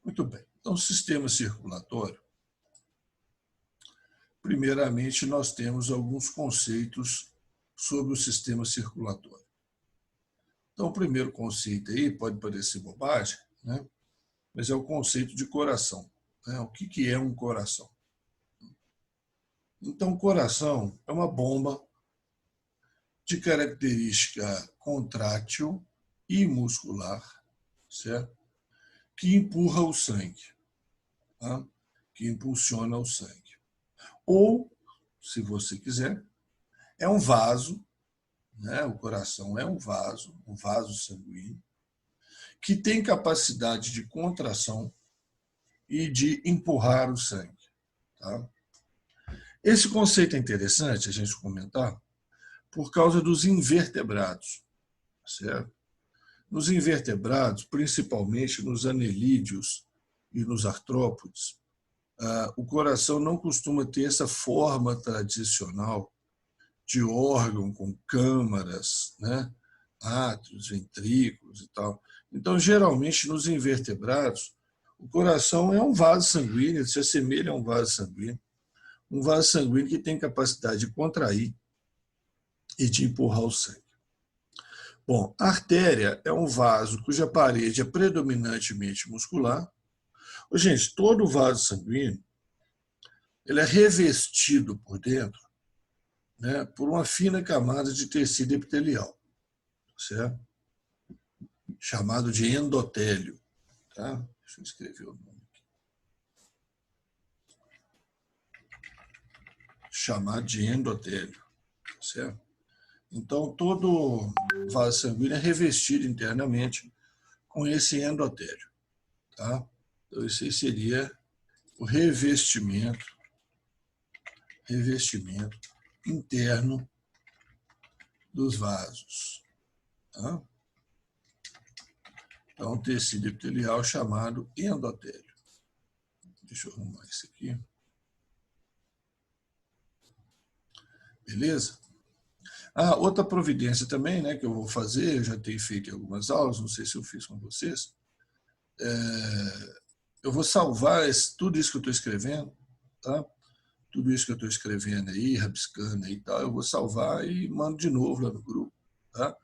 Muito bem. Então, sistema circulatório, primeiramente, nós temos alguns conceitos sobre o sistema circulatório. Então, o primeiro conceito aí pode parecer bobagem, né? Mas é o conceito de coração. Né? O que é um coração? Então, o coração é uma bomba de característica contrátil e muscular, certo? Que empurra o sangue, tá? Que impulsiona o sangue. Ou, se você quiser, é um vaso, né? O coração é um vaso sanguíneo, que tem capacidade de contração e de empurrar o sangue. Tá? Esse conceito é interessante a gente comentar por causa dos invertebrados, certo? Nos invertebrados, principalmente nos anelídeos e nos artrópodes, o coração não costuma ter essa forma tradicional de órgão com câmaras, né? Átrios, ventrículos e tal. Então, geralmente, nos invertebrados, o coração é um vaso sanguíneo, se assemelha a um vaso sanguíneo que tem capacidade de contrair e de empurrar o sangue. Bom, a artéria é um vaso cuja parede é predominantemente muscular. Gente, todo vaso sanguíneo ele é revestido por dentro, né, por uma fina camada de tecido epitelial, certo? Chamado de endotélio. Tá? Deixa eu escrever o nome aqui. Chamado de endotélio, certo? Então, todo vaso sanguíneo é revestido internamente com esse endotélio. Tá? Então, esse seria o revestimento interno dos vasos. Tá? Então, um tecido epitelial chamado endotélio. Deixa eu arrumar isso aqui. Beleza? Outra providência também, né, que eu vou fazer, eu já tenho feito em algumas aulas, não sei se eu fiz com vocês, eu vou salvar tudo isso que eu estou escrevendo, tá? Tudo isso que eu estou escrevendo aí, rabiscando aí e tal, eu vou salvar e mando de novo lá no grupo, tá?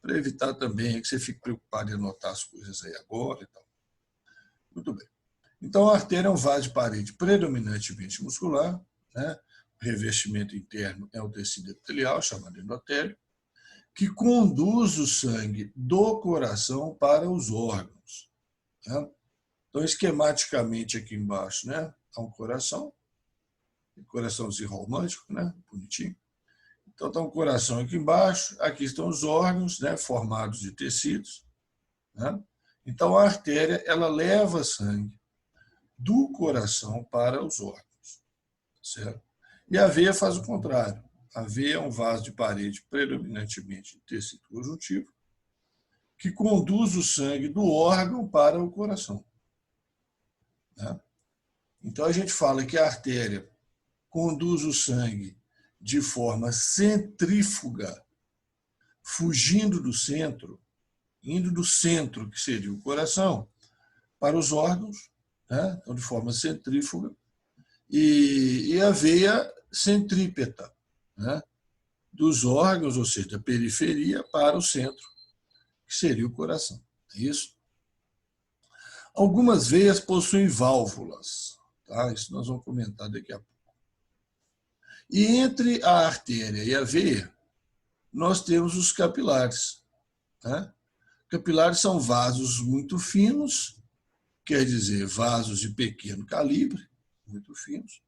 Para evitar também que você fique preocupado em anotar as coisas aí agora e tal. Muito bem. Então, a artéria é um vaso de parede predominantemente muscular, né? O revestimento interno é o tecido epitelial, chamado endotélio, que conduz o sangue do coração para os órgãos. Né? Então, esquematicamente aqui embaixo, né, há um coraçãozinho romântico, né, bonitinho. Então, está um coração aqui embaixo, aqui estão os órgãos, né, formados de tecidos. Né? Então, a artéria ela leva sangue do coração para os órgãos. Certo? E a veia faz o contrário. A veia é um vaso de parede predominantemente de tecido conjuntivo, que conduz o sangue do órgão para o coração. Né? Então, a gente fala que a artéria conduz o sangue de forma centrífuga, fugindo do centro, indo do centro, que seria o coração, para os órgãos, né? Então, de forma centrífuga, e a veia centrípeta, né? Dos órgãos, ou seja, da periferia para o centro, que seria o coração. É isso? Algumas veias possuem válvulas, tá? Isso nós vamos comentar daqui a pouco. E entre a artéria e a veia, nós temos os capilares. Tá? Capilares são vasos muito finos, quer dizer, vasos de pequeno calibre, muito finos,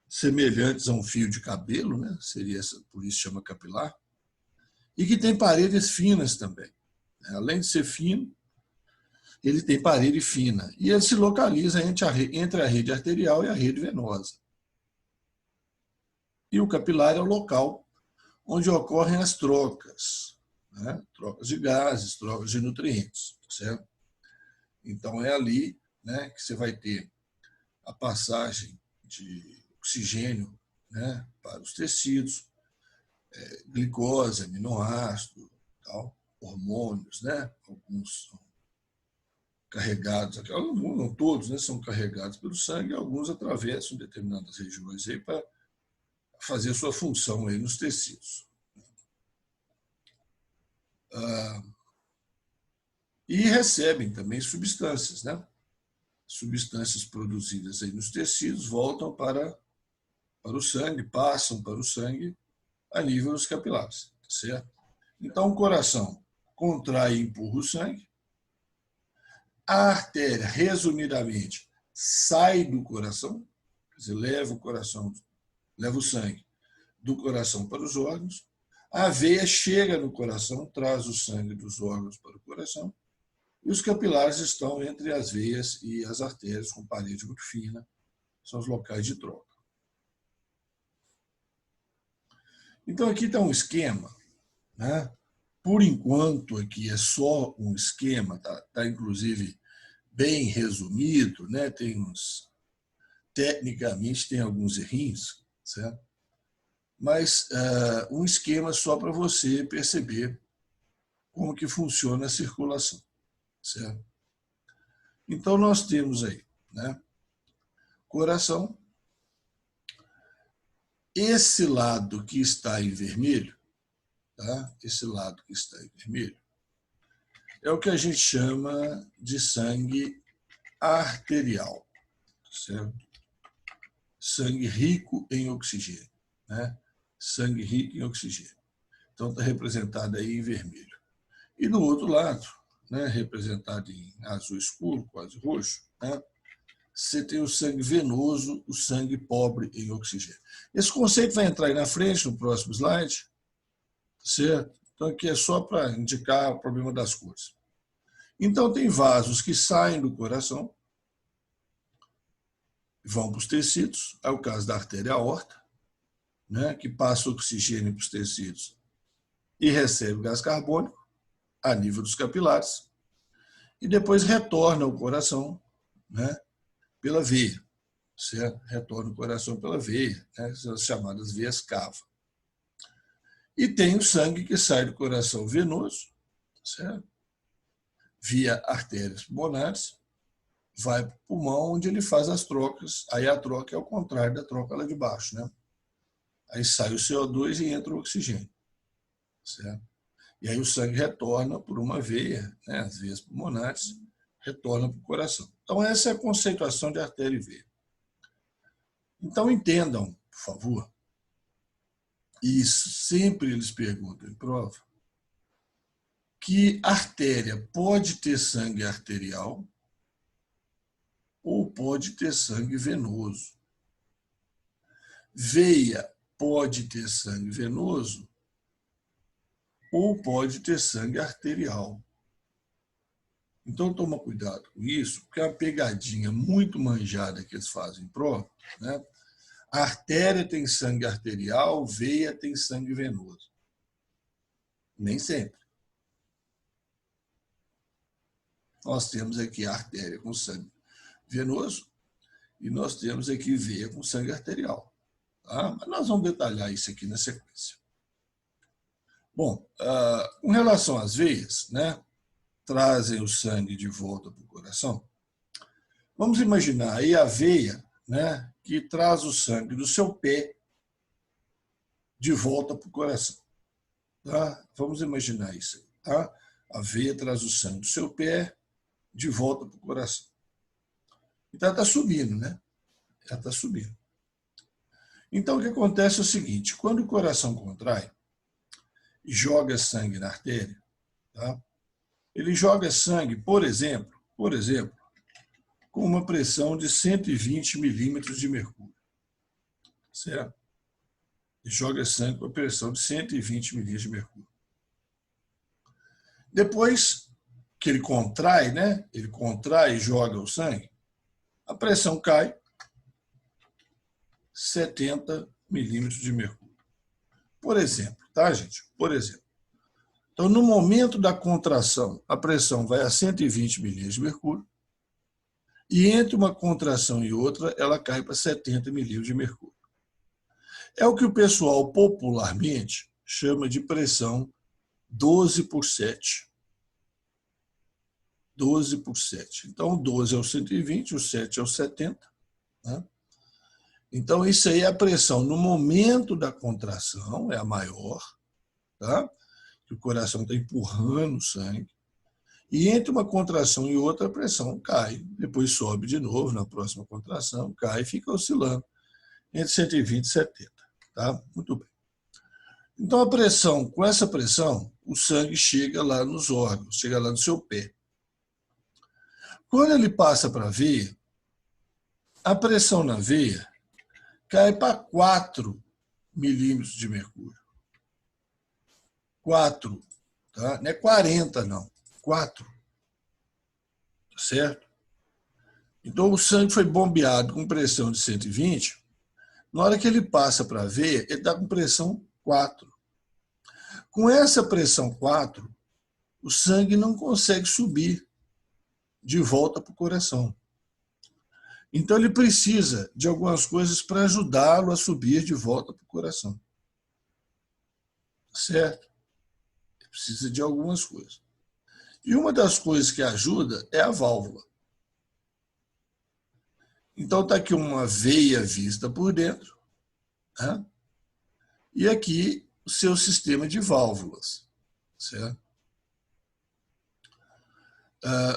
semelhantes a um fio de cabelo, né? Seria essa, por isso chama capilar, e que tem paredes finas também. Além de ser fino, ele tem parede fina. E ele se localiza entre a rede arterial e a rede venosa. E o capilar é o local onde ocorrem as trocas, né? Trocas de gases, trocas de nutrientes, certo? Então, é ali, né, que você vai ter a passagem de oxigênio, né, para os tecidos, glicose, aminoácido, tal, hormônios, né, alguns carregados, não todos, né, são carregados pelo sangue, alguns atravessam determinadas regiões aí para fazer sua função aí nos tecidos. E recebem também substâncias, né? Substâncias produzidas aí nos tecidos voltam para o sangue, passam para o sangue a nível dos capilares, certo? Então, o coração contrai e empurra o sangue, a artéria, resumidamente, sai do coração, quer dizer, leva o sangue do coração para os órgãos, a veia chega no coração, traz o sangue dos órgãos para o coração, e os capilares estão entre as veias e as artérias, com parede muito fina, são os locais de troca. Então, aqui está um esquema, né? Por enquanto, aqui é só um esquema, tá inclusive bem resumido, né? Tecnicamente tem alguns errinhos, certo? Mas um esquema só para você perceber como que funciona a circulação, certo? Então, nós temos aí, né? Coração. Esse lado que está em vermelho, tá? Esse lado que está em vermelho, é o que a gente chama de sangue arterial, certo? Sangue rico em oxigênio, né? Sangue rico em oxigênio. Então, está representado aí em vermelho. E do outro lado, né, representado em azul escuro, quase roxo, né, você tem o sangue venoso, o sangue pobre em oxigênio. Esse conceito vai entrar aí na frente, no próximo slide, certo? Então, aqui é só para indicar o problema das cores. Então, tem vasos que saem do coração, vão para os tecidos, é o caso da artéria aorta, né, que passa oxigênio para os tecidos e recebe gás carbônico a nível dos capilares, e depois retorna ao coração, né, pela veia, certo? Retorna o coração pela veia, né, são as chamadas veias cava. E tem o sangue que sai do coração venoso, certo? Via artérias pulmonares, vai para o pulmão, onde ele faz as trocas. Aí a troca é ao contrário da troca lá de baixo, né? Aí sai o CO2 e entra o oxigênio, certo? E aí o sangue retorna por uma veia, né, as veias pulmonares, retorna para o coração. Então, essa é a conceituação de artéria e veia. Então, entendam, por favor, isso sempre eles perguntam em prova, que artéria pode ter sangue arterial ou pode ter sangue venoso. Veia pode ter sangue venoso ou pode ter sangue arterial. Então, toma cuidado com isso, porque é uma pegadinha muito manjada que eles fazem em prova, né? A artéria tem sangue arterial, veia tem sangue venoso. Nem sempre. Nós temos aqui a artéria com sangue venoso e nós temos aqui veia com sangue arterial. Tá? Mas nós vamos detalhar isso aqui na sequência. Bom, com relação às veias, né, trazem o sangue de volta para o coração. Vamos imaginar aí a veia, né, que traz o sangue do seu pé de volta para o coração. Tá? Vamos imaginar isso aí. Tá? A veia traz o sangue do seu pé de volta para o coração. Então, ela está subindo, né? Ela está subindo. Então, o que acontece é o seguinte, quando o coração contrai e joga sangue na artéria, tá? Ele joga sangue, por exemplo, com uma pressão de 120 milímetros de mercúrio, certo? Ele joga sangue com a pressão de 120 milímetros de mercúrio. Depois que ele contrai, né? Ele contrai e joga o sangue, a pressão cai 70 milímetros de mercúrio. Por exemplo, tá, gente? Por exemplo. Então, no momento da contração, a pressão vai a 120 milímetros de mercúrio, e entre uma contração e outra, ela cai para 70 milímetros de mercúrio. É o que o pessoal popularmente chama de pressão 12 por 7. 12 por 7. Então, o 12 é o 120, o 7 é o 70. Né? Então, isso aí é a pressão no momento da contração, é a maior, tá? Que o coração está empurrando o sangue. E entre uma contração e outra, a pressão cai. Depois sobe de novo na próxima contração, cai e fica oscilando entre 120 e 70. Tá? Muito bem. Então, a pressão, com essa pressão, o sangue chega lá nos órgãos, chega lá no seu pé. Quando ele passa para a veia, a pressão na veia cai para 4 milímetros de mercúrio. 4, tá? Não é 40, não. 4. Tá certo? Então, o sangue foi bombeado com pressão de 120. Na hora que ele passa para a veia, ele está com pressão 4. Com essa pressão 4, o sangue não consegue subir de volta para o coração. Então, ele precisa de algumas coisas para ajudá-lo a subir de volta para o coração. Certo? Ele precisa de algumas coisas. E uma das coisas que ajuda é a válvula. Então, está aqui uma veia vista por dentro, né? E aqui o seu sistema de válvulas. Certo?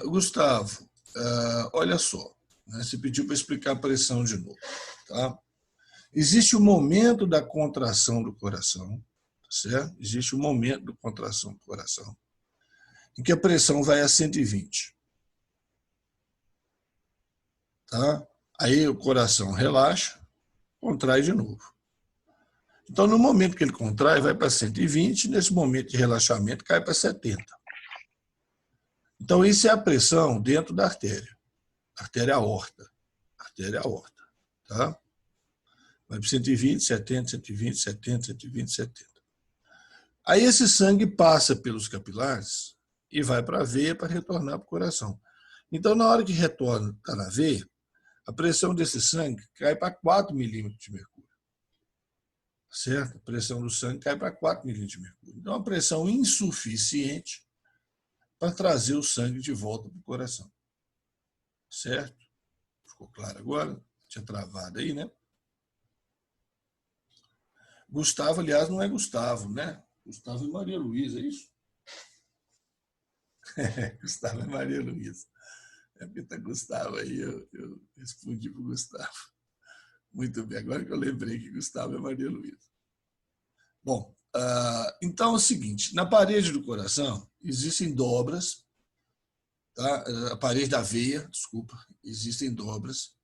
Gustavo, olha só, né? Você pediu para explicar a pressão de novo. Tá? Existe o momento da contração do coração, certo? Existe o momento da contração do coração, em que a pressão vai a 120. Tá? Aí o coração relaxa, contrai de novo. Então, no momento que ele contrai, vai para 120, nesse momento de relaxamento, cai para 70. Então, isso é a pressão dentro da artéria. Artéria aorta. Artéria aorta. Tá? Vai para 120, 70, 120, 70, 120, 70. Aí esse sangue passa pelos capilares e vai para a veia para retornar para o coração. Então, na hora que retorna, está na veia, a pressão desse sangue cai para 4 milímetros de mercúrio. Certo? A pressão do sangue cai para 4 milímetros de mercúrio. Então, é uma pressão insuficiente para trazer o sangue de volta para o coração. Certo? Ficou claro agora? Tinha travado aí, né? Gustavo, aliás, não é Gustavo, né? Gustavo e Maria Luísa, é isso? Gustavo e Maria Luísa. É porque está Gustavo aí, eu respondi para o Gustavo. Muito bem, agora que eu lembrei que Gustavo é Maria Luísa. Bom, então é o seguinte, na parede do coração existem dobras, tá? A parede da veia, desculpa, existem dobras.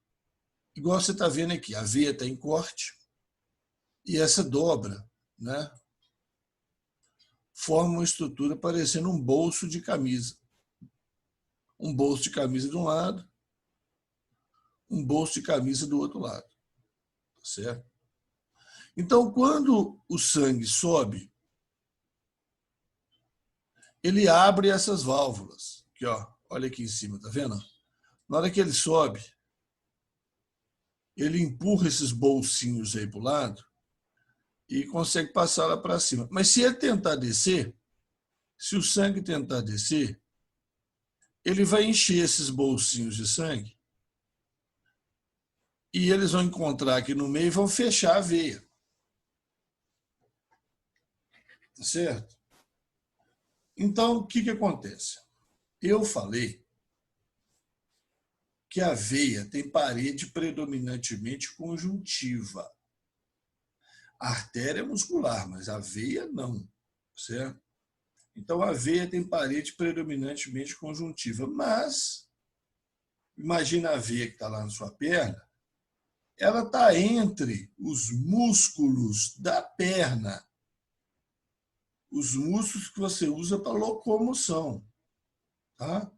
Igual você está vendo aqui, a veia está em corte e essa dobra, né, forma uma estrutura parecendo um bolso de camisa. Um bolso de camisa de um lado, um bolso de camisa do outro lado. Certo? Então, quando o sangue sobe, ele abre essas válvulas. Aqui, ó, olha aqui em cima, tá vendo? Na hora que ele sobe, ele empurra esses bolsinhos aí para o lado e consegue passar lá para cima. Mas se ele tentar descer, se o sangue tentar descer, ele vai encher esses bolsinhos de sangue e eles vão encontrar aqui no meio e vão fechar a veia. Tá certo? Então, o que acontece? Eu falei que a veia tem parede predominantemente conjuntiva. A artéria é muscular, mas a veia não. Certo? Então, a veia tem parede predominantemente conjuntiva. Mas, imagina a veia que está lá na sua perna, ela está entre os músculos da perna. Os músculos que você usa para locomoção. Tá?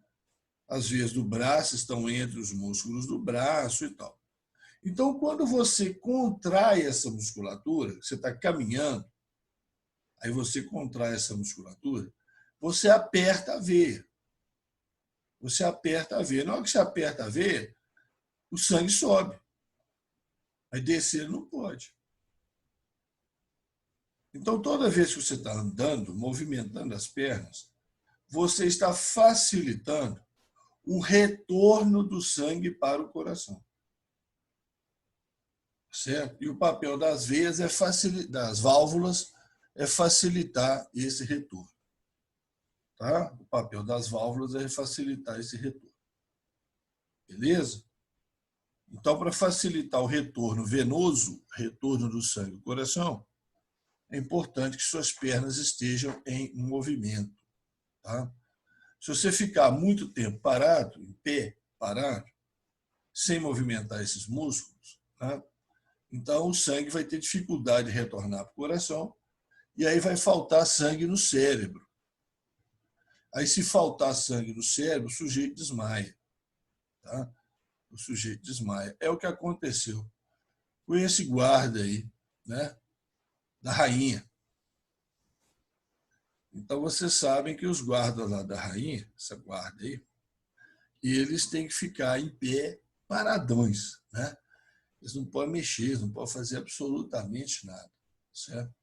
As veias do braço estão entre os músculos do braço e tal. Então, quando você contrai essa musculatura, você está caminhando, aí você contrai essa musculatura, você aperta a veia. Você aperta a veia. Na hora que você aperta a veia, o sangue sobe. Mas descer não pode. Então, toda vez que você está andando, movimentando as pernas, você está facilitando o retorno do sangue para o coração. Certo? E o papel das veias das válvulas é facilitar esse retorno. Tá? O papel das válvulas é facilitar esse retorno. Beleza? Então, para facilitar o retorno venoso, retorno do sangue ao coração, é importante que suas pernas estejam em movimento. Tá? Se você ficar muito tempo parado, em pé, parado, sem movimentar esses músculos, tá? Então o sangue vai ter dificuldade de retornar para o coração e aí vai faltar sangue no cérebro. Aí, se faltar sangue no cérebro, o sujeito desmaia. Tá? O sujeito desmaia. É o que aconteceu com esse guarda aí, né, da rainha. Então, vocês sabem que os guardas lá da rainha, essa guarda aí, eles têm que ficar em pé paradões, né? Eles não podem mexer, eles não podem fazer absolutamente nada, certo?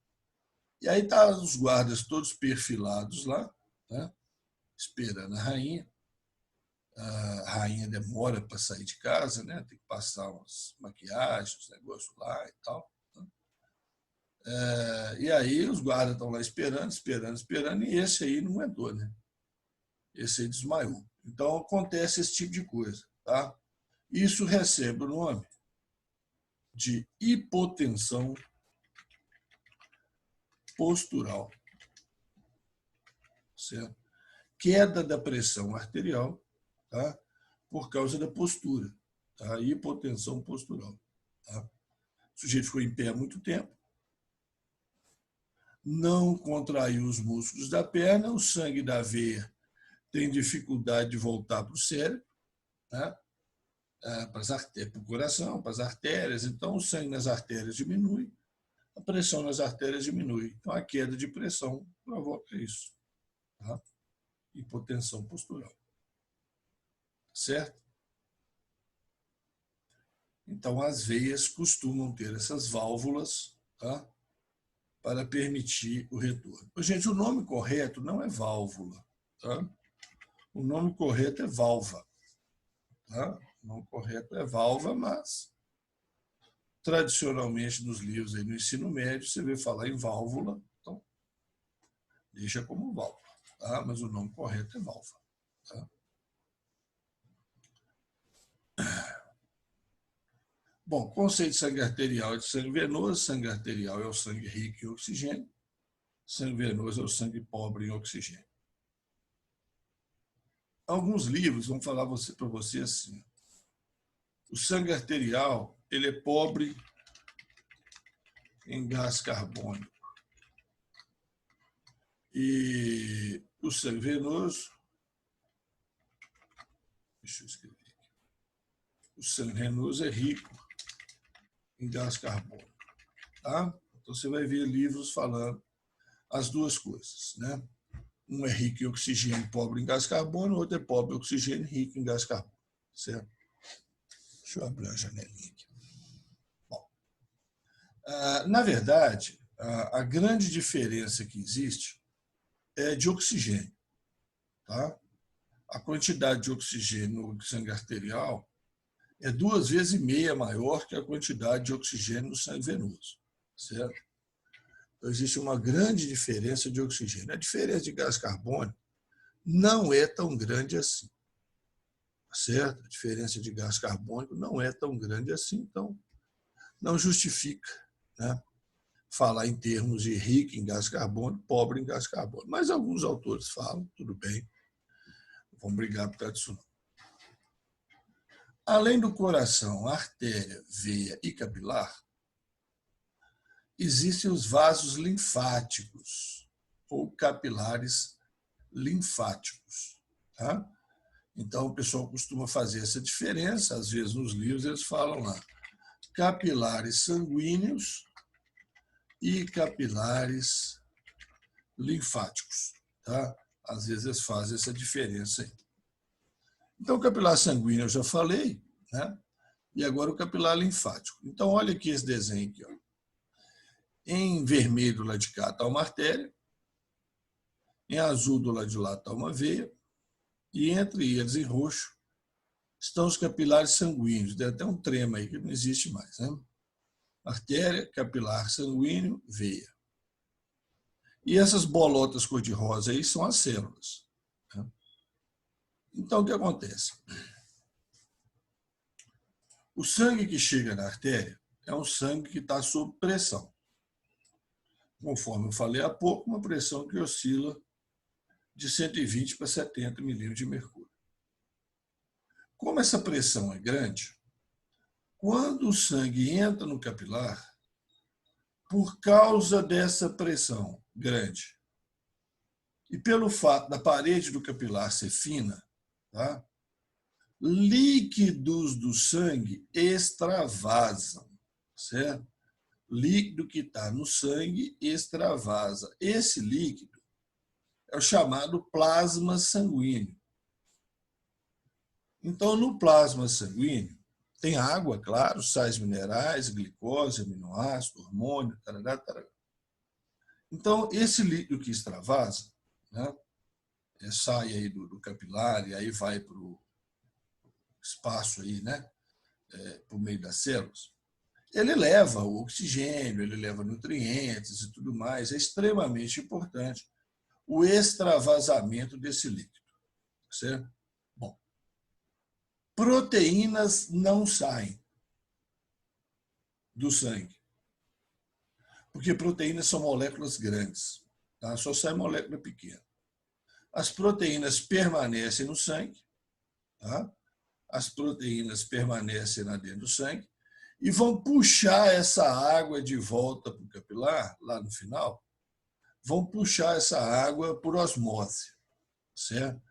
E aí tá os guardas todos perfilados lá, né, esperando a rainha. A rainha demora para sair de casa, né? Tem que passar umas maquiagens, uns negócios lá e tal. E aí os guardas estão lá esperando, e esse aí não aguentou, né? Esse aí desmaiou. Então acontece esse tipo de coisa, tá? Isso recebe o nome de hipotensão postural, certo? Queda da pressão arterial, tá? Por causa da postura, tá? Hipotensão postural, tá? O sujeito ficou em pé há muito tempo, não contraiu os músculos da perna, o sangue da veia tem dificuldade de voltar para o cérebro, né? Para o coração, para as artérias. Então, o sangue nas artérias diminui, a pressão nas artérias diminui. Então, a queda de pressão provoca isso. Tá? Hipotensão postural. Certo? Então, as veias costumam ter essas válvulas, tá, para permitir o retorno. Gente, o nome correto não é válvula. Tá? O nome correto é válvula. Tá? O nome correto é válvula, mas tradicionalmente nos livros aí no ensino médio você vê falar em válvula, então deixa como válvula, tá? Mas o nome correto é válvula. Tá? Bom, conceito de sangue arterial e de sangue venoso. Sangue arterial é o sangue rico em oxigênio, sangue venoso é o sangue pobre em oxigênio. Alguns livros vão falar para você assim: o sangue arterial ele é pobre em gás carbônico e o sangue venoso, deixa eu escrever aqui, o sangue venoso é rico em gás carbônico, tá? Então você vai ver livros falando as duas coisas, né? Um é rico em oxigênio, pobre em gás carbônico, o outro é pobre em oxigênio, rico em gás carbônico, certo? Deixa eu abrir a janelinha aqui. Bom, na verdade, a grande diferença que existe é de oxigênio, tá? A quantidade de oxigênio no sangue arterial é 2,5 vezes maior que a quantidade de oxigênio no sangue venoso, certo? Então, existe uma grande diferença de oxigênio. A diferença de gás carbônico não é tão grande assim, certo? A diferença de gás carbônico não é tão grande assim, então não justifica, né, falar em termos de rico em gás carbônico, pobre em gás carbônico. Mas alguns autores falam, tudo bem, não vamos brigar por causa disso não. Além do coração, artéria, veia e capilar, existem os vasos linfáticos ou capilares linfáticos. Tá? Então, o pessoal costuma fazer essa diferença, às vezes nos livros eles falam lá, capilares sanguíneos e capilares linfáticos. Tá? Às vezes eles fazem essa diferença aí. Então, o capilar sanguíneo eu já falei, né? E agora o capilar linfático. Então, olha aqui esse desenho aqui. Ó. Em vermelho do lado de cá está uma artéria, em azul do lado de lá está uma veia, e entre eles, em roxo, estão os capilares sanguíneos. Tem até um trema aí que não existe mais, né? Artéria, capilar sanguíneo, veia. E essas bolotas cor-de-rosa aí são as células. Né? Então, o que acontece? O sangue que chega na artéria é um sangue que está sob pressão. Conforme eu falei há pouco, uma pressão que oscila de 120 para 70 milímetros de mercúrio. Como essa pressão é grande, quando o sangue entra no capilar, por causa dessa pressão grande e pelo fato da parede do capilar ser fina, tá? Líquidos do sangue extravasam, certo? Líquido que está no sangue extravasa. Esse líquido é o chamado plasma sanguíneo. Então, no plasma sanguíneo, tem água, claro, sais minerais, glicose, aminoácido, hormônio, tarará, tarará. Então, esse líquido que extravasa, né, sai aí do capilar e aí vai para o espaço aí, né, por meio das células, ele leva o oxigênio, ele leva nutrientes e tudo mais. É extremamente importante o extravasamento desse líquido, certo? Bom, proteínas não saem do sangue, porque proteínas são moléculas grandes, tá? Só sai molécula pequena. As proteínas permanecem no sangue, tá? As proteínas permanecem lá dentro do sangue e vão puxar essa água de volta para o capilar, lá no final, vão puxar essa água por osmose, certo?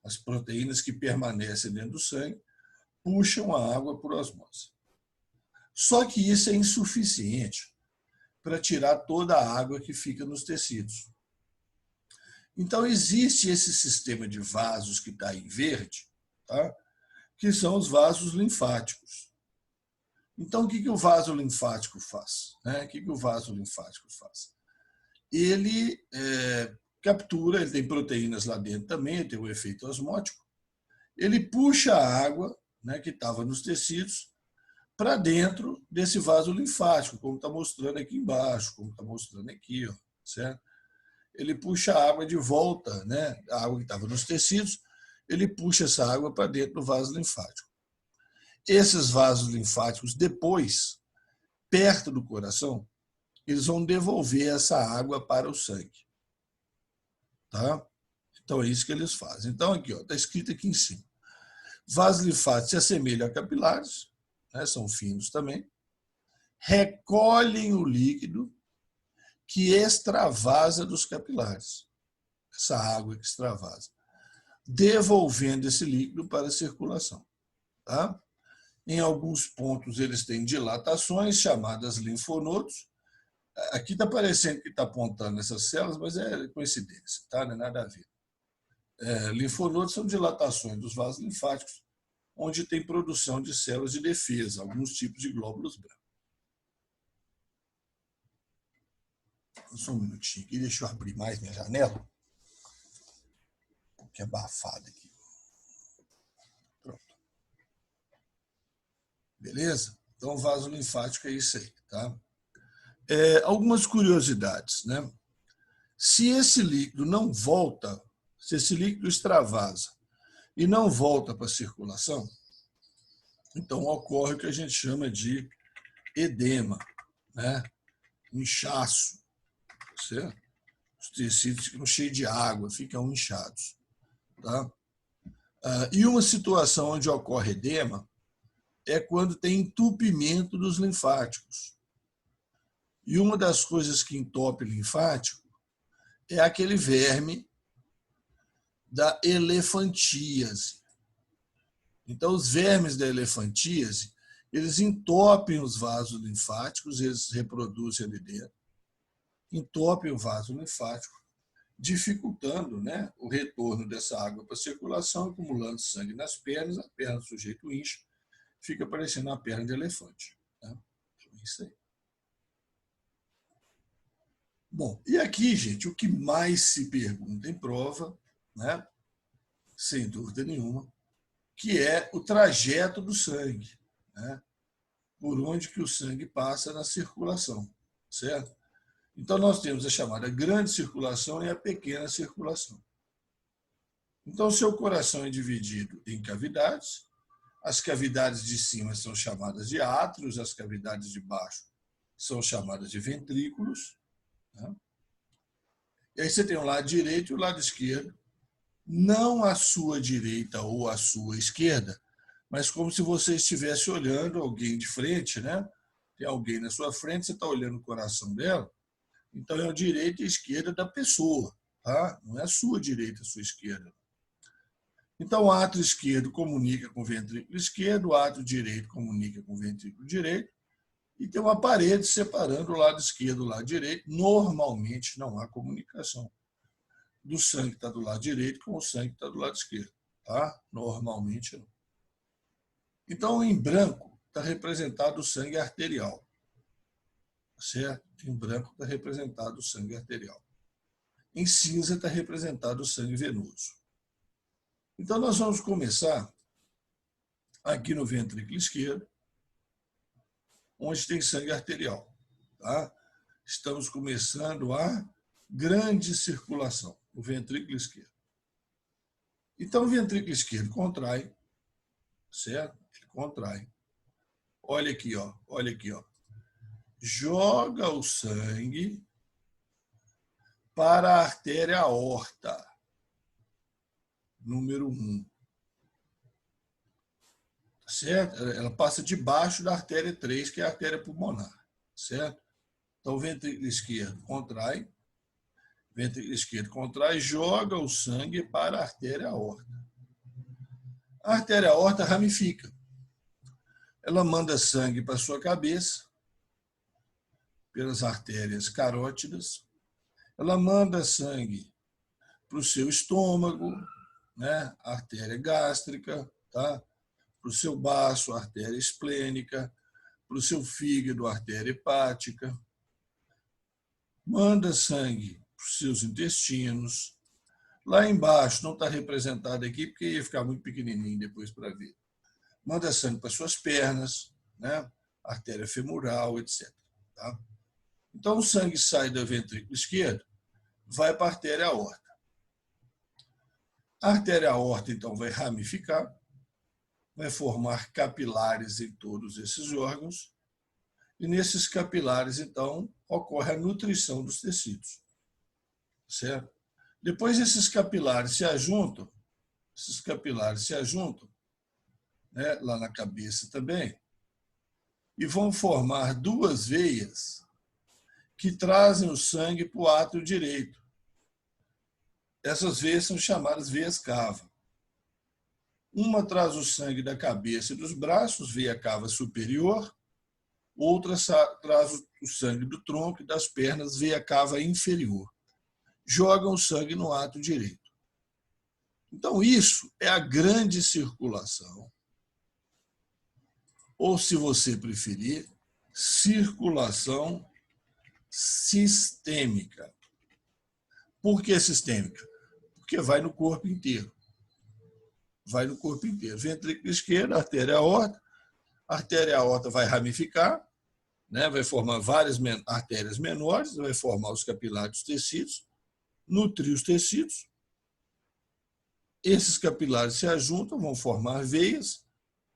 As proteínas que permanecem dentro do sangue puxam a água por osmose. Só que isso é insuficiente para tirar toda a água que fica nos tecidos. Então, existe esse sistema de vasos que está em verde, tá? Que são os vasos linfáticos. Então, o que o vaso linfático faz? O que o vaso linfático faz? Ele captura, ele tem proteínas lá dentro também, ele tem o efeito osmótico, ele puxa a água, né, que estava nos tecidos para dentro desse vaso linfático, como está mostrando aqui embaixo, como está mostrando aqui, ó, certo? Ele puxa a água de volta, né, a água que estava nos tecidos, ele puxa essa água para dentro do vaso linfático. Esses vasos linfáticos, depois, perto do coração, eles vão devolver essa água para o sangue. Tá? Então, é isso que eles fazem. Então, aqui está escrito aqui em cima. Vasos linfáticos se assemelham a capilares, né, são finos também, recolhem o líquido que extravasa dos capilares, essa água que extravasa, devolvendo esse líquido para a circulação. Tá? Em alguns pontos, eles têm dilatações, chamadas linfonodos. Aqui está parecendo que está apontando essas células, mas é coincidência, tá? Não é nada a ver. Linfonodos são dilatações dos vasos linfáticos, onde tem produção de células de defesa, alguns tipos de glóbulos brancos. Só um minutinho aqui, deixa eu abrir mais minha janela, porque é abafado aqui. Pronto. Beleza? Então, o vaso linfático é isso aí, tá? Algumas curiosidades, né? Se esse líquido não volta, se esse líquido extravasa e não volta para a circulação, então ocorre o que a gente chama de edema, né? Inchaço, certo? Os tecidos ficam cheios de água, ficam inchados. Tá? E uma situação onde ocorre edema é quando tem entupimento dos linfáticos. E uma das coisas que entope linfático é aquele verme da elefantíase. Então, os vermes da elefantíase, eles entopem os vasos linfáticos, eles se reproduzem ali dentro, entopem o vaso linfático, dificultando, né, o retorno dessa água para a circulação, acumulando sangue nas pernas, a perna do sujeito incha, fica parecendo uma perna de elefante. Né? É isso aí. Bom, e aqui, gente, o que mais se pergunta em prova, né, sem dúvida nenhuma, que é o trajeto do sangue, né? Por onde que o sangue passa na circulação, certo? Então, nós temos a chamada grande circulação e a pequena circulação. Então, o seu coração é dividido em cavidades. As cavidades de cima são chamadas de átrios, as cavidades de baixo são chamadas de ventrículos, né? E aí você tem o lado direito e o lado esquerdo, não à sua direita ou à sua esquerda, mas como se você estivesse olhando alguém de frente, né? Tem alguém na sua frente, você está olhando o coração dela, então é a direita e a esquerda da pessoa, tá? Não é a sua direita, a sua esquerda. Então, o átrio esquerdo comunica com o ventrículo esquerdo, o átrio direito comunica com o ventrículo direito, e tem uma parede separando o lado esquerdo do lado direito. Normalmente não há comunicação do sangue que está do lado direito com o sangue que está do lado esquerdo. Tá? Normalmente não. Então, em branco está representado o sangue arterial. Certo? Em branco está representado o sangue arterial. Em cinza está representado o sangue venoso. Então, nós vamos começar aqui no ventrículo esquerdo, onde tem sangue arterial. Tá? Estamos começando a grande circulação, o ventrículo esquerdo. Então, o ventrículo esquerdo contrai, certo? Ele contrai. Olha aqui, ó. Olha aqui, ó. Joga o sangue para a artéria aorta, número 1. Certo? Ela passa debaixo da artéria 3, que é a artéria pulmonar, certo? Então, o ventrículo esquerdo contrai, joga o sangue para a artéria aorta. A artéria aorta ramifica. Ela manda sangue para a sua cabeça, pelas artérias carótidas. Ela manda sangue para o seu estômago, né? A artéria gástrica, tá? Para o seu baço, a artéria esplênica, para o seu fígado, a artéria hepática. Manda sangue para os seus intestinos. Lá embaixo, não está representado aqui, porque ia ficar muito pequenininho depois para ver. Manda sangue para suas pernas, né? Artéria femoral, etc. Tá? Então, o sangue sai do ventrículo esquerdo, vai para a artéria aorta. A artéria aorta, então, vai ramificar, vai formar capilares em todos esses órgãos, e nesses capilares, então, ocorre a nutrição dos tecidos. Certo? Depois, esses capilares se ajuntam, né, lá na cabeça também, e vão formar duas veias que trazem o sangue para o átrio direito. Essas veias são chamadas veias cava. Uma traz o sangue da cabeça e dos braços, veia cava superior, outra traz o sangue do tronco e das pernas, veia cava inferior. Jogam o sangue no átrio direito. Então, isso é a grande circulação, ou, se você preferir, circulação sistêmica. Por que sistêmica? Porque vai no corpo inteiro. Vai no corpo inteiro. Ventrículo esquerdo, artéria aorta vai ramificar, né? Vai formar várias artérias menores, vai formar os capilares dos tecidos, nutrir os tecidos. Esses capilares se ajuntam, vão formar veias,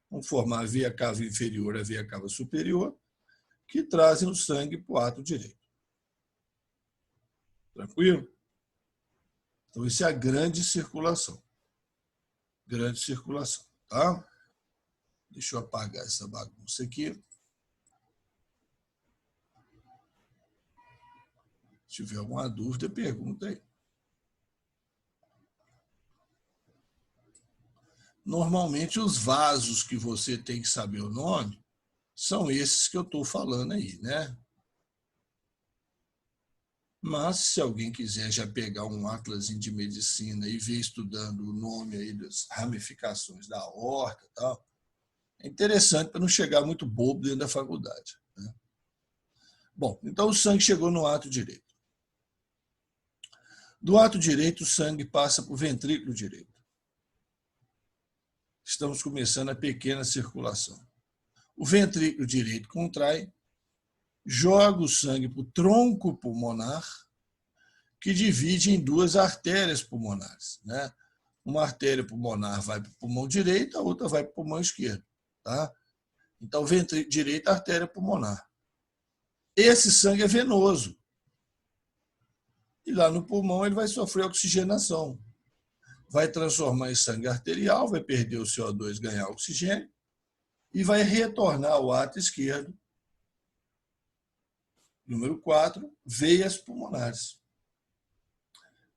vão formar a veia cava inferior e a veia cava superior, que trazem o sangue para o átrio direito. Tranquilo? Então, isso é a grande circulação. Grande circulação, tá? Deixa eu apagar essa bagunça aqui. Se tiver alguma dúvida, pergunta aí. Normalmente, os vasos que você tem que saber o nome são esses que eu estou falando aí, né? Mas, se alguém quiser já pegar um atlasinho de medicina e ver estudando o nome aí das ramificações da aorta e tal, é interessante para não chegar muito bobo dentro da faculdade, né? Bom, então o sangue chegou no átrio direito. Do átrio direito, o sangue passa para o ventrículo direito. estamos começando a pequena circulação. O ventrículo direito contrai, joga o sangue para o tronco pulmonar, que divide em duas artérias pulmonares, né? Uma artéria pulmonar vai para o pulmão direito, a outra vai para o pulmão esquerdo. Tá? Então, ventrículo direito, artéria pulmonar. Esse sangue é venoso. E lá no pulmão ele vai sofrer oxigenação. Vai transformar em sangue arterial, vai perder o CO2, ganhar oxigênio, e vai retornar ao ato esquerdo. Número 4, veias pulmonares.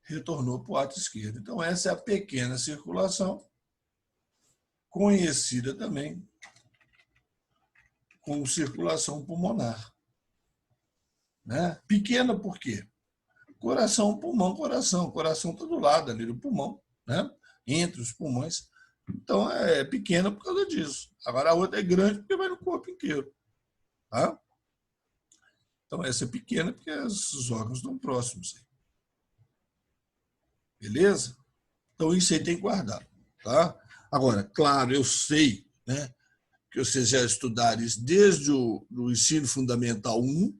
Retornou para o ato esquerdo. Então, essa é a pequena circulação, conhecida também como circulação pulmonar. Né? Pequena por quê? Coração, pulmão, coração. Coração está do lado ali do pulmão, né? Entre os pulmões. Então, é pequena por causa disso. Agora, a outra é grande porque vai no corpo inteiro. Tá? Então, essa é pequena porque os órgãos estão próximos. Beleza? Então, isso aí tem que guardar. Tá? Agora, claro, eu sei, né, que vocês já estudaram isso desde o ensino fundamental 1,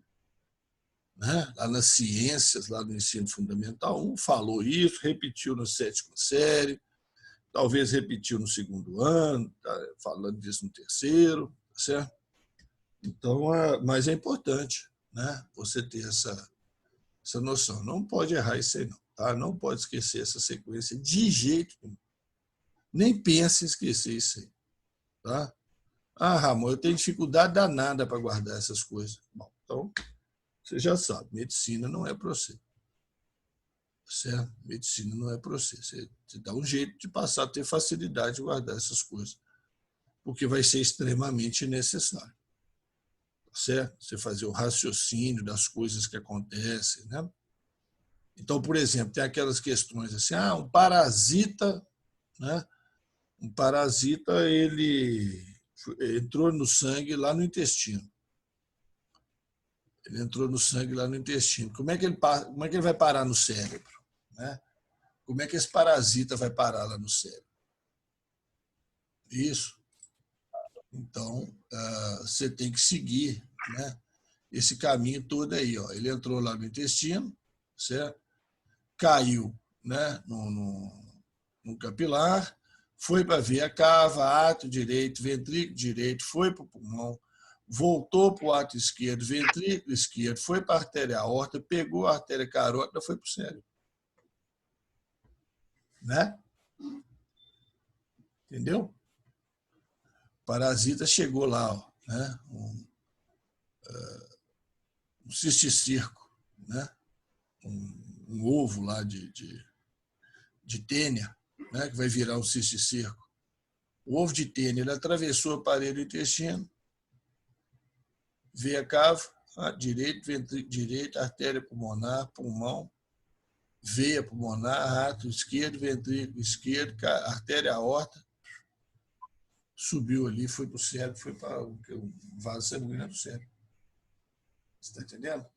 né, lá nas ciências, lá no ensino fundamental 1, falou isso, repetiu na 7ª série, talvez repetiu no 2º ano, tá falando disso no 3º, certo? Então, mas é importante, né, você ter essa noção. Não pode errar isso aí, não. Tá? Não pode esquecer essa sequência de jeito nenhum. Nem pense em esquecer isso aí. Tá? Ah, Ramon, eu tenho dificuldade danada para guardar essas coisas. Bom, então, você já sabe, medicina não é para você. Certo? Medicina não é para você. Você dá um jeito de passar a ter facilidade de guardar essas coisas, porque vai ser extremamente necessário. Certo? Você fazer o raciocínio das coisas que acontecem, né? Então, por exemplo, tem aquelas questões assim, um parasita, né? Um parasita, ele entrou no sangue lá no intestino. Ele entrou no sangue lá no intestino. Como é que ele vai parar no cérebro? Né? Como é que esse parasita vai parar lá no cérebro? Isso. Então, você tem que seguir, né, esse caminho todo aí. Ó. Ele entrou lá no intestino, certo? Caiu, né, no capilar, foi para a veia cava, ato direito, ventrículo direito, foi para o pulmão, voltou para o ato esquerdo, ventrículo esquerdo, foi para a artéria aorta, pegou a artéria carótida, foi para o cérebro. Né? Entendeu? O parasita chegou lá, ó, né? Um cisticirco, né? Um ovo lá de tênia, né? Que vai virar um cisticirco. O ovo de tênia, ele atravessou o aparelho do intestino, veia cava, direito, ventrículo direito, artéria pulmonar, pulmão, veia pulmonar, ato esquerdo, ventrículo esquerdo, artéria aorta, subiu ali, foi para o cérebro, foi para o vaso sanguíneo do cérebro. Você está entendendo?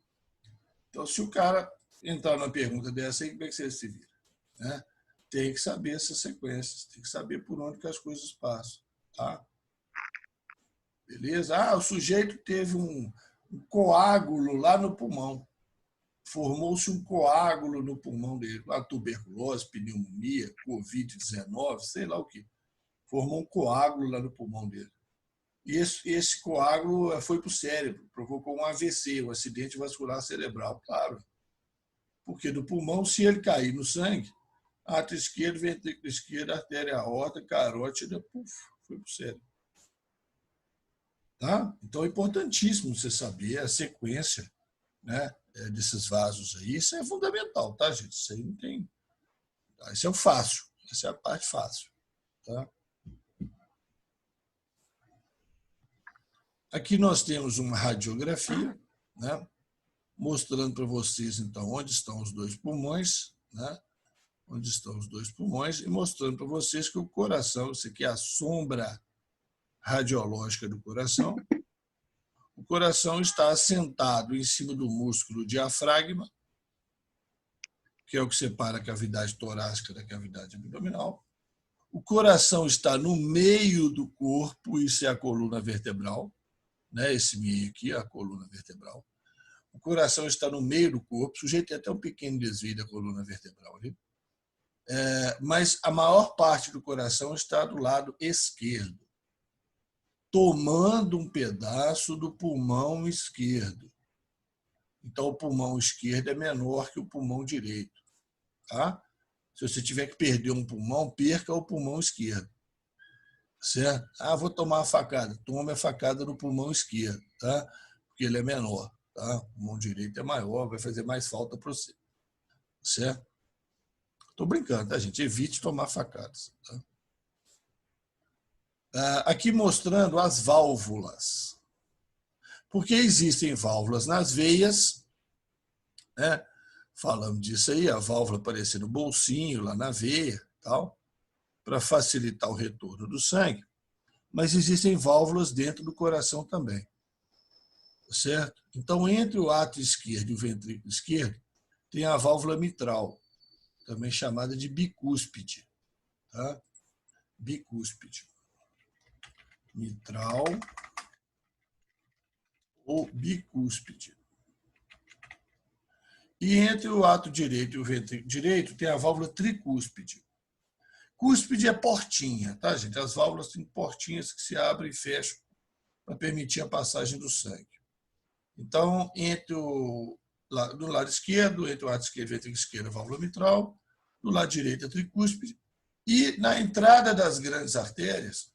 Então, se o cara entrar numa pergunta dessa aí, como é que você se vira? Né? Tem que saber essas sequências, tem que saber por onde que as coisas passam. Tá? Beleza? O sujeito teve um coágulo lá no pulmão. Formou-se um coágulo no pulmão dele. A tuberculose, pneumonia, Covid-19, sei lá o quê. Formou um coágulo lá no pulmão dele. E esse coágulo foi para o cérebro, provocou um AVC, um acidente vascular cerebral, claro. Porque do pulmão, se ele cair no sangue, ato esquerdo, ventrículo esquerdo, artéria aorta, carótida, foi para o cérebro. Tá? Então é importantíssimo você saber a sequência, né, desses vasos aí. Isso é fundamental, tá, gente? Isso aí não tem. Isso é o fácil, essa é a parte fácil. Tá? Aqui nós temos uma radiografia, né, mostrando para vocês, então, onde estão os dois pulmões, né, onde estão os dois pulmões, e mostrando para vocês que o coração, isso aqui é a sombra radiológica do coração, o coração está assentado em cima do músculo diafragma, que é o que separa a cavidade torácica da cavidade abdominal. O coração está no meio do corpo, isso é a coluna vertebral, né? Esse meio aqui é a coluna vertebral. O coração está no meio do corpo, o sujeito tem até um pequeno desvio da coluna vertebral ali. Mas a maior parte do coração está do lado esquerdo, tomando um pedaço do pulmão esquerdo. Então, o pulmão esquerdo é menor que o pulmão direito. Tá? Se você tiver que perder um pulmão, perca o pulmão esquerdo. Certo? Vou tomar uma facada. Tome a facada no pulmão esquerdo, tá? Porque ele é menor. Tá? O pulmão direito é maior, vai fazer mais falta para você. Certo? Estou brincando, tá, gente? Evite tomar facadas. Tá? Aqui mostrando as válvulas. Porque existem válvulas nas veias, né? Falando disso aí, a válvula aparecer no bolsinho, lá na veia, tal, para facilitar o retorno do sangue. Mas existem válvulas dentro do coração também. Certo? Então, entre o átrio esquerdo e o ventrículo esquerdo, tem a válvula mitral, também chamada de bicúspide. Tá? Bicúspide. Mitral ou bicúspide. E entre o átrio direito e o ventrículo direito tem a válvula tricúspide. Cúspide é portinha, tá, gente? As válvulas têm portinhas que se abrem e fecham para permitir a passagem do sangue. Então, do lado esquerdo, entre o átrio esquerdo e o ventrículo esquerdo, a válvula mitral, do lado direito, a tricúspide, e na entrada das grandes artérias,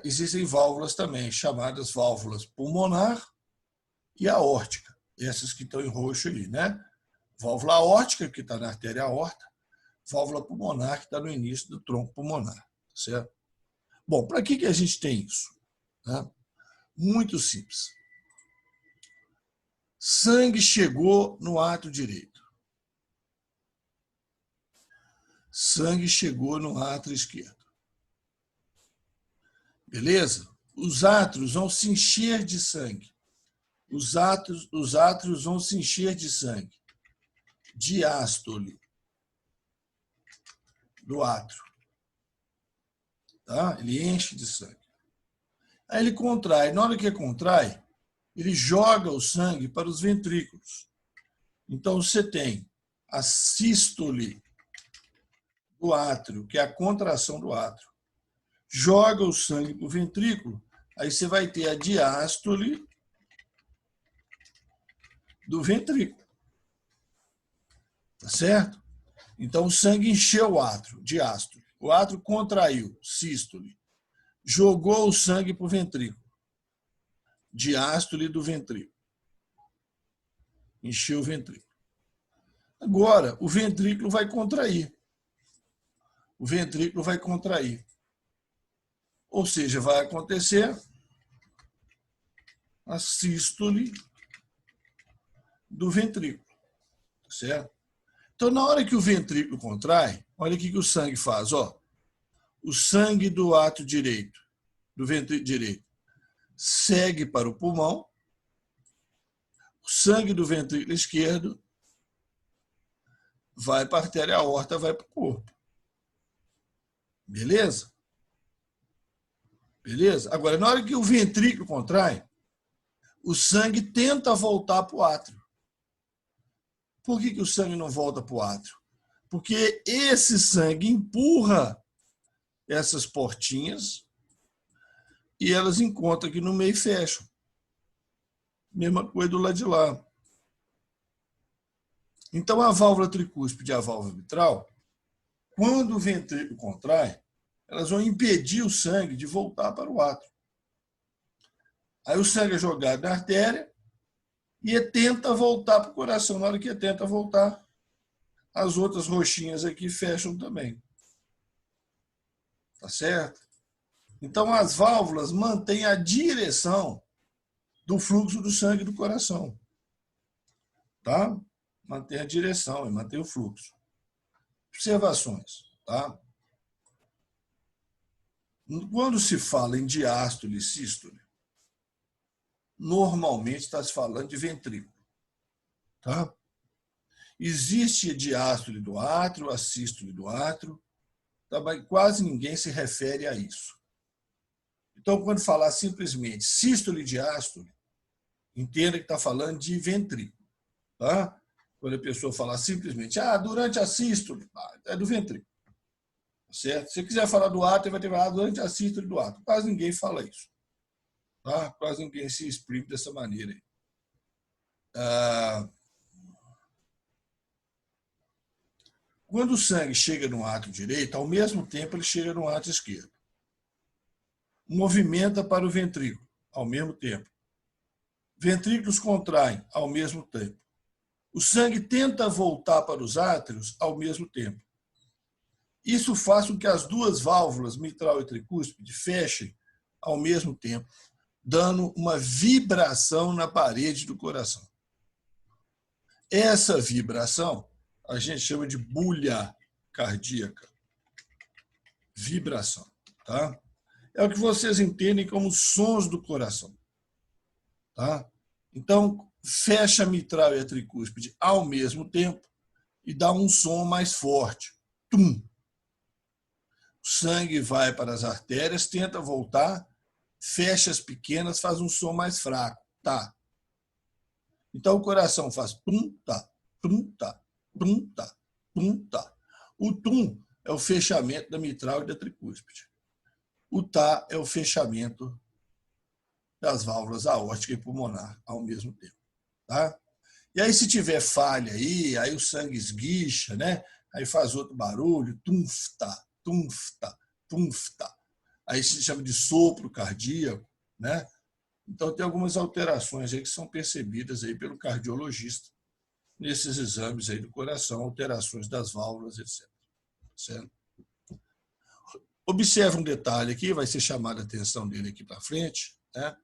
existem válvulas também, chamadas válvulas pulmonar e aórtica, essas que estão em roxo ali, né? Válvula aórtica, que está na artéria aorta, válvula pulmonar, que está no início do tronco pulmonar, certo? Bom, para que a gente tem isso? Muito simples. Sangue chegou no átrio direito. Sangue chegou no átrio esquerdo. Beleza? Os átrios vão se encher de sangue. Os átrios vão se encher de sangue. Diástole do átrio. Tá? Ele enche de sangue. Aí ele contrai. Na hora que ele contrai, ele joga o sangue para os ventrículos. Então, você tem a sístole do átrio, que é a contração do átrio. Joga o sangue para o ventrículo, aí você vai ter a diástole do ventrículo. Tá certo? Então, o sangue encheu o átrio, diástole. O átrio contraiu, sístole. Jogou o sangue para o ventrículo. Diástole do ventrículo. Encheu o ventrículo. Agora, o ventrículo vai contrair. O ventrículo vai contrair. Ou seja, vai acontecer a sístole do ventrículo. Certo? Então, na hora que o ventrículo contrai, olha o que o sangue faz. Ó. O sangue do átrio direito, do ventrículo direito, segue para o pulmão. O sangue do ventrículo esquerdo vai para a artéria aorta, vai para o corpo. Beleza? Beleza? Agora, na hora que o ventrículo contrai, o sangue tenta voltar para o átrio. Por que o sangue não volta para o átrio? Porque esse sangue empurra essas portinhas e elas encontram aqui no meio e fecham. Mesma coisa do lado de lá. Então, a válvula tricúspide e a válvula mitral, quando o ventrículo contrai, elas vão impedir o sangue de voltar para o átrio. Aí o sangue é jogado na artéria e tenta voltar para o coração. Na hora que tenta voltar, as outras roxinhas aqui fecham também. Tá certo? Então, as válvulas mantêm a direção do fluxo do sangue do coração. Tá? Mantém a direção e mantém o fluxo. Observações. Tá? Quando se fala em diástole e sístole, normalmente está se falando de ventrículo. Tá? Existe a diástole do átrio, a sístole do átrio, mas quase ninguém se refere a isso. Então, quando falar simplesmente sístole e diástole, entenda que está falando de ventrículo. Tá? Quando a pessoa falar simplesmente, durante a sístole, é do ventrículo. Certo? Se você quiser falar do átrio, vai ter que falar durante a sístole do átrio. Quase ninguém fala isso. Tá? Quase ninguém se exprime dessa maneira. Quando o sangue chega no átrio direito, ao mesmo tempo ele chega no átrio esquerdo. Movimenta para o ventrículo, ao mesmo tempo. Ventrículos contraem, ao mesmo tempo. O sangue tenta voltar para os átrios, ao mesmo tempo. Isso faz com que as duas válvulas, mitral e tricúspide, fechem ao mesmo tempo, dando uma vibração na parede do coração. Essa vibração a gente chama de bulha cardíaca. Vibração. Tá? É o que vocês entendem como sons do coração. Tá? Então, fecha a mitral e a tricúspide ao mesmo tempo e dá um som mais forte. Tum! O sangue vai para as artérias, tenta voltar, fecha as pequenas, faz um som mais fraco. Tá. Então, o coração faz tum-tá, tum-tá, tum-tá, tum-tá. O tum é o fechamento da mitral e da tricúspide. O tá é o fechamento das válvulas aórtica e pulmonar ao mesmo tempo. Tá? E aí, se tiver falha aí o sangue esguicha, né? Aí faz outro barulho, tum-tá, tum-tá, tum-tá. Aí se chama de sopro cardíaco, né? Então, tem algumas alterações aí que são percebidas aí pelo cardiologista nesses exames aí do coração, alterações das válvulas, etc. Certo? Observe um detalhe aqui, vai ser chamada a atenção dele aqui para frente, né?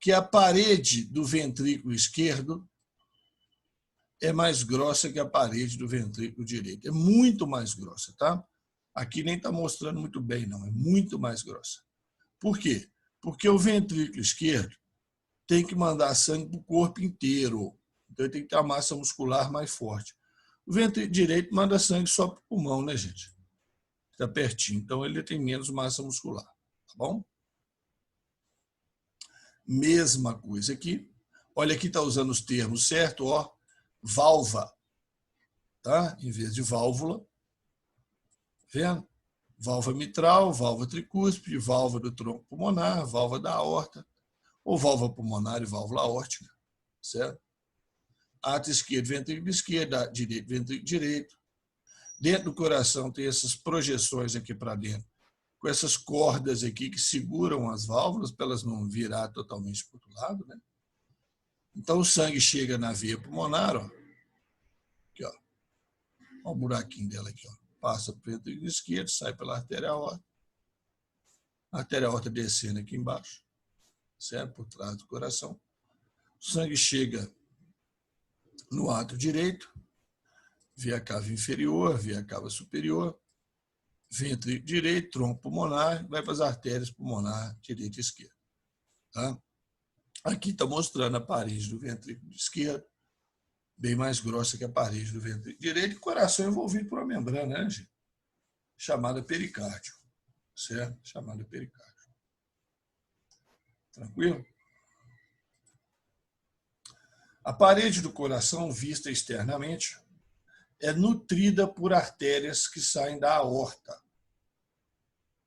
Que a parede do ventrículo esquerdo é mais grossa que a parede do ventrículo direito. É muito mais grossa, tá? Aqui nem está mostrando muito bem, não. É muito mais grossa. Por quê? Porque o ventrículo esquerdo tem que mandar sangue para o corpo inteiro. Então, ele tem que ter a massa muscular mais forte. O ventrículo direito manda sangue só para o pulmão, né, gente? Está pertinho. Então, ele tem menos massa muscular. Tá bom? Mesma coisa aqui. Olha, aqui está usando os termos certo, ó. Válvula, tá? Em vez de válvula. Vendo? Válvula mitral, válvula tricúspide, válvula do tronco pulmonar, válvula da aorta, ou válvula pulmonar e válvula aórtica, certo? Átrio esquerdo, ventrículo esquerdo, direito, ventrículo direito. Dentro do coração tem essas projeções aqui para dentro, com essas cordas aqui que seguram as válvulas para elas não virar totalmente para o outro lado, né? Então o sangue chega na veia pulmonar, ó. Aqui, ó. Olha o buraquinho dela aqui, ó. Passa para o ventrículo esquerdo, sai pela artéria aorta. A artéria aorta descendo aqui embaixo, certo? Por trás do coração. O sangue chega no átrio direito, via cava inferior, via cava superior, ventrículo direito, tronco pulmonar, vai para as artérias pulmonar direita e esquerda. Tá? Aqui está mostrando a parede do ventrículo esquerdo, bem mais grossa que a parede do ventrículo direito, e o coração envolvido por uma membrana, né, gente? Chamada pericárdio, certo? Chamada pericárdio. Tranquilo? A parede do coração, vista externamente, é nutrida por artérias que saem da aorta.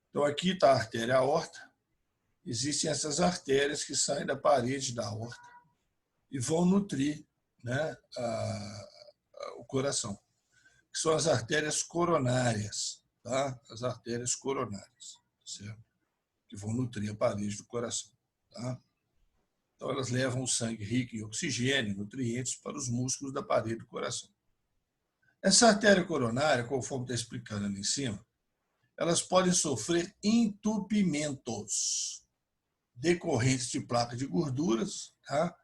Então, aqui está a artéria aorta. Existem essas artérias que saem da parede da aorta e vão nutrir, né, o coração, que são as artérias coronárias, tá? As artérias coronárias, certo? Que vão nutrir a parede do coração. Tá? Então, elas levam o sangue rico em oxigênio, nutrientes, para os músculos da parede do coração. Essa artéria coronária, conforme está explicando ali em cima, elas podem sofrer entupimentos decorrentes de placa de gorduras, tá?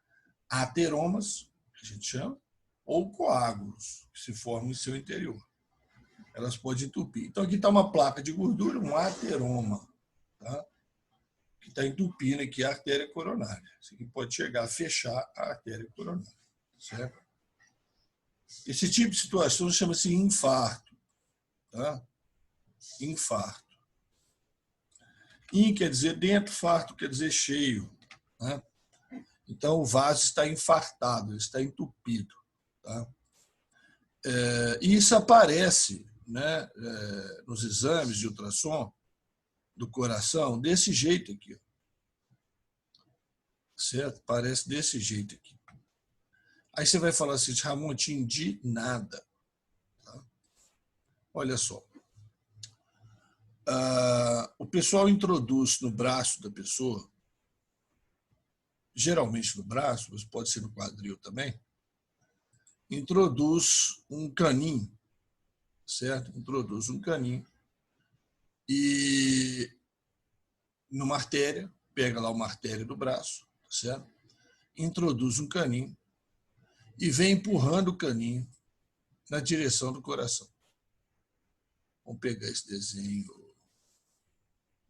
Ateromas, que a gente chama, ou coágulos, que se formam em seu interior. Elas podem entupir. Então, aqui está uma placa de gordura, um ateroma, tá? Que está entupindo aqui a artéria coronária. Isso aqui pode chegar a fechar a artéria coronária, certo? Esse tipo de situação chama-se infarto. Tá? Infarto. In quer dizer dentro, farto quer dizer cheio. Né? Então, o vaso está infartado, está entupido. Tá? E isso aparece, né, nos exames de ultrassom do coração desse jeito aqui. Certo? Parece desse jeito aqui. Aí você vai falar assim, Ramon, entendi nada. Tá? Olha só. O pessoal introduz no braço da pessoa, geralmente no braço, mas pode ser no quadril também, introduz um caninho, certo? Introduz um caninho e numa artéria, pega lá uma artéria do braço, certo? Introduz um caninho e vem empurrando o caninho na direção do coração. Vamos pegar esse desenho,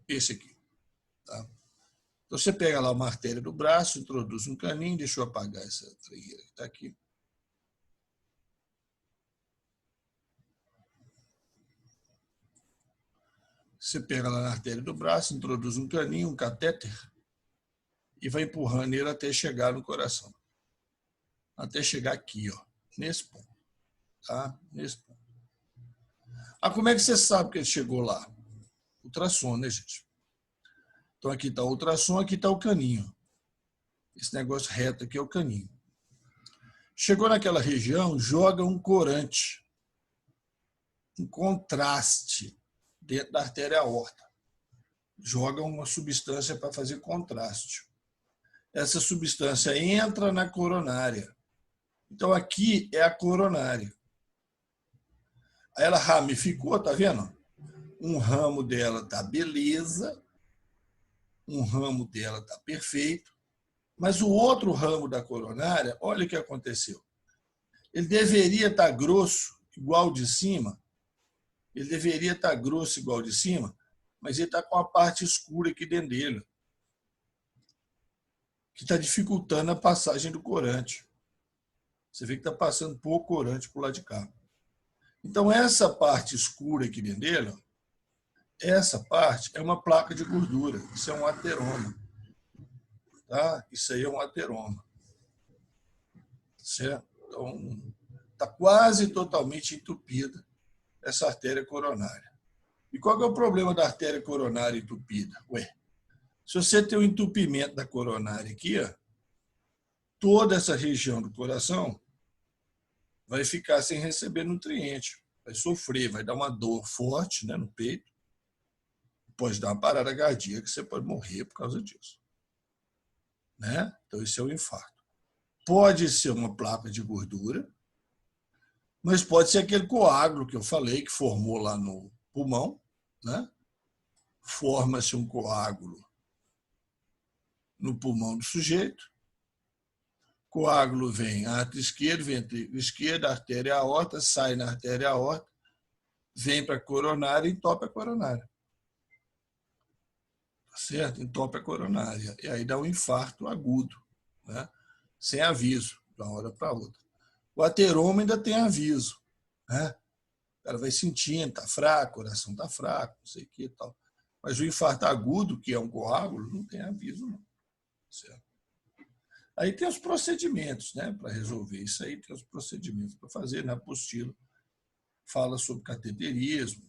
esse aqui, tá? Então, você pega lá uma artéria do braço, introduz um caninho, deixa eu apagar essa tregueira que está aqui. Você pega lá na artéria do braço, introduz um caninho, um catéter, e vai empurrando ele até chegar no coração. Até chegar aqui, ó, nesse ponto. Tá? Nesse ponto. Como é que você sabe que ele chegou lá? Ultrassom, né, gente? Então, aqui está o ultrassom, aqui está o caninho. Esse negócio reto aqui é o caninho. Chegou naquela região, joga um corante, um contraste dentro da artéria aorta. Joga uma substância para fazer contraste. Essa substância entra na coronária. Então, aqui é a coronária. Aí ela ramificou, tá vendo? Um ramo dela tá beleza, um ramo dela tá perfeito, mas o outro ramo da coronária, olha o que aconteceu. Ele deveria estar grosso, igual de cima, ele deveria estar grosso igual de cima, mas ele está com a parte escura aqui dentro dele, que está dificultando a passagem do corante. Você vê que está passando pouco corante para o lado de cá. Então, essa parte escura aqui dentro dele, essa parte é uma placa de gordura. Isso é um ateroma. Tá? Isso aí é um ateroma. Certo? Então, está quase totalmente entupida essa artéria coronária. E qual é o problema da artéria coronária entupida? Se você tem um entupimento da coronária aqui, ó, toda essa região do coração vai ficar sem receber nutriente, vai sofrer, vai dar uma dor forte, né, no peito, pode dar uma parada cardíaca, você pode morrer por causa disso. Né? Então, isso é o infarto. Pode ser uma placa de gordura, mas pode ser aquele coágulo que eu falei, que formou lá no pulmão, né? Forma-se um coágulo no pulmão do sujeito, coágulo vem átrio esquerdo, ventrículo esquerdo, artéria aorta, sai na artéria aorta, vem para a coronária e entope a coronária. Certo? Entope a coronária. E aí dá um infarto agudo, né? Sem aviso, de uma hora para outra. O ateroma ainda tem aviso, né? O cara vai sentindo, está fraco, o coração está fraco, não sei o que e tal. Mas o infarto agudo, que é um coágulo, não tem aviso, não. Certo? Aí tem os procedimentos, né, para resolver isso aí, tem os procedimentos para fazer. Na apostila fala sobre cateterismo,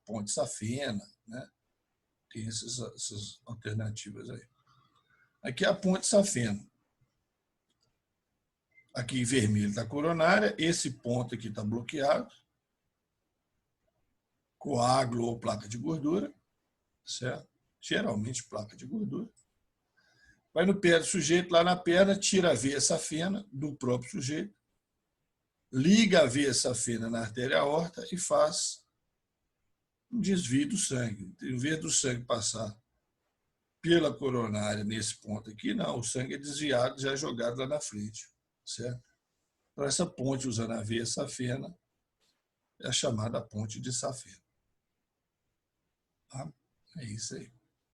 ponte safena, né? Tem essas alternativas aí. Aqui é a ponte safena. Aqui em vermelho está a coronária, esse ponto aqui está bloqueado, coágulo ou placa de gordura, certo? Geralmente placa de gordura. Vai no pé do sujeito, lá na perna, tira a veia safena do próprio sujeito, liga a veia safena na artéria aorta e faz um desvio do sangue. Em vez do sangue passar pela coronária nesse ponto aqui, não, o sangue é desviado, já é jogado lá na frente, certo? Então, essa ponte usando a veia safena é a chamada ponte de safena. Tá? É isso aí.